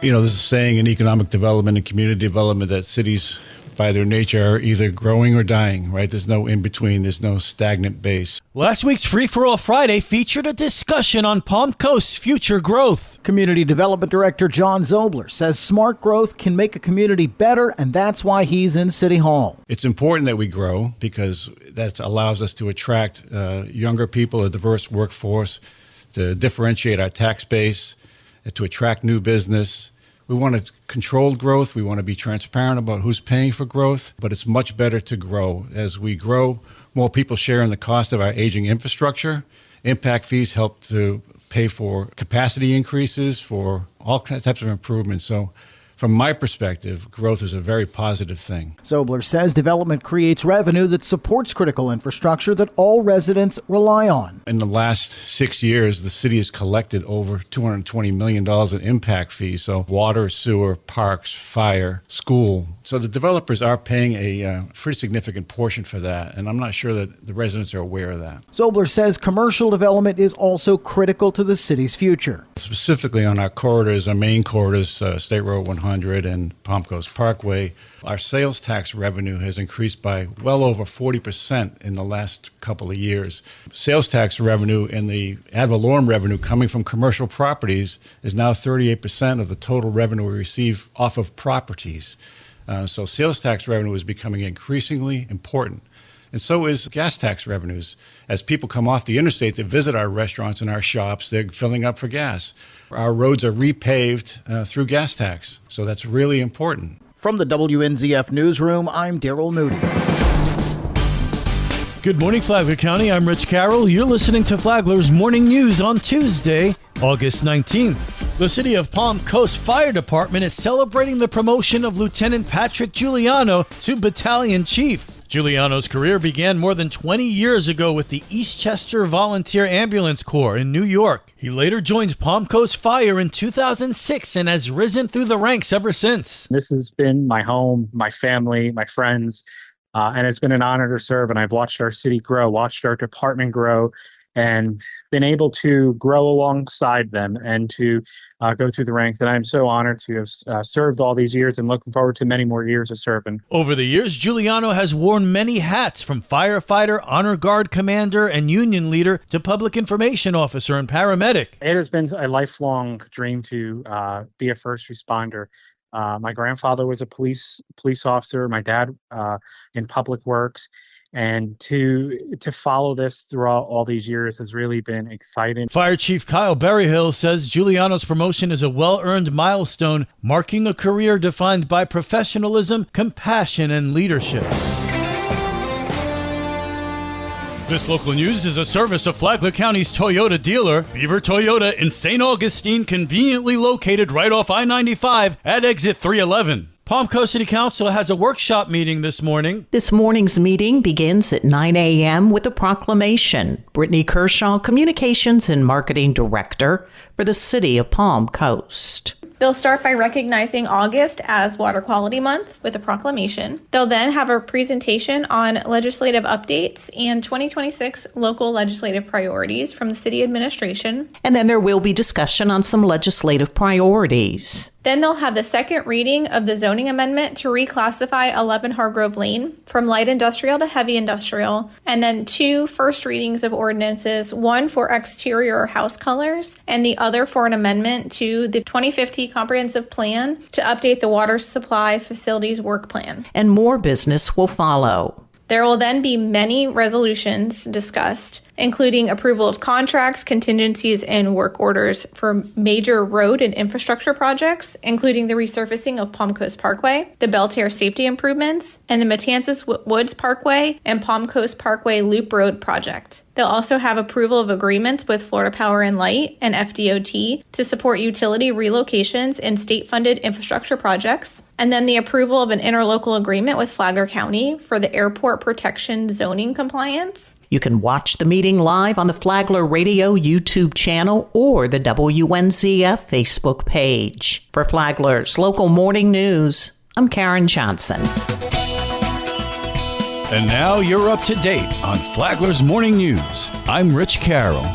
There's a saying in economic development and community development that cities, by their nature, are either growing or dying, right? There's no in between. There's no stagnant base. Last week's Free for All Friday featured a discussion on Palm Coast's future growth. Community Development Director John Zobler says smart growth can make a community better, and that's why he's in City Hall. It's important that we grow because that allows us to attract younger people, a diverse workforce, to differentiate our tax base, to attract new business. We want a controlled growth. We want to be transparent about who's paying for growth, but it's much better to grow. As we grow, more people share in the cost of our aging infrastructure. Impact fees help to pay for capacity increases, for all types of improvements. So from my perspective, growth is a very positive thing. Zobler says development creates revenue that supports critical infrastructure that all residents rely on. In the last 6 years, the city has collected over $220 million in impact fees. So water, sewer, parks, fire, school. So the developers are paying a pretty significant portion for that. And I'm not sure that the residents are aware of that. Zobler says commercial development is also critical to the city's future. Specifically on our corridors, our main corridors, State Road 100 and Palm Coast Parkway, our sales tax revenue has increased by well over 40% in the last couple of years. Sales tax revenue and the ad valorem revenue coming from commercial properties is now 38% of the total revenue we receive off of properties. So sales tax revenue is becoming increasingly important. And so is gas tax revenues. As people come off the interstate to visit our restaurants and our shops, they're filling up for gas. Our roads are repaved through gas tax. So that's really important. From the WNZF Newsroom, I'm Daryl Moody. Good morning, Flagler County. I'm Rich Carroll. You're listening to Flagler's Morning News on Tuesday, August 19th. The City of Palm Coast Fire Department is celebrating the promotion of Lieutenant Patrick Giuliano to Battalion Chief. Giuliano's career began more than 20 years ago with the Eastchester Volunteer Ambulance Corps in New York. He later joined Palm Coast Fire in 2006 and has risen through the ranks ever since. This has been my home, my family, my friends, and it's been an honor to serve. And I've watched our city grow, watched our department grow, and been able to grow alongside them and to go through the ranks. And I'm so honored to have served all these years and looking forward to many more years of serving. Over the years, Giuliano has worn many hats, from firefighter, honor guard commander, and union leader to public information officer and paramedic. It has been a lifelong dream to be a first responder. My grandfather was a police officer, my dad in public works. And to follow this throughout all these years has really been exciting. Fire Chief Kyle Berryhill says Giuliano's promotion is a well-earned milestone, marking a career defined by professionalism, compassion, and leadership. This local news is a service of Flagler County's Toyota dealer, Beaver Toyota in St. Augustine, conveniently located right off I-95 at exit 311. Palm Coast City Council has a workshop meeting this morning. This morning's meeting begins at 9 a.m. with a proclamation. Brittany Kershaw, Communications and Marketing Director for the City of Palm Coast. They'll start by recognizing August as Water Quality Month with a proclamation. They'll then have a presentation on legislative updates and 2026 local legislative priorities from the city administration. And then there will be discussion on some legislative priorities. Then they'll have the second reading of the zoning amendment to reclassify 11 Hargrove Lane from light industrial to heavy industrial, and then 2 first readings of ordinances, one for exterior house colors and the other for an amendment to the 2050 comprehensive plan to update the water supply facilities work plan. And more business will follow. There will then be many resolutions discussed, including approval of contracts, contingencies, and work orders for major road and infrastructure projects, including the resurfacing of Palm Coast Parkway, the Belterre safety improvements, and the Matanzas Woods Parkway and Palm Coast Parkway Loop Road project. They'll also have approval of agreements with Florida Power and Light and FDOT to support utility relocations and state-funded infrastructure projects, and then the approval of an interlocal agreement with Flagler County for the airport protection zoning compliance. You can watch the meeting live on the Flagler Radio YouTube channel or the WNZF Facebook page. For Flagler's Local Morning News, I'm Karen Johnson. And now you're up to date on Flagler's Morning News. I'm Rich Carroll.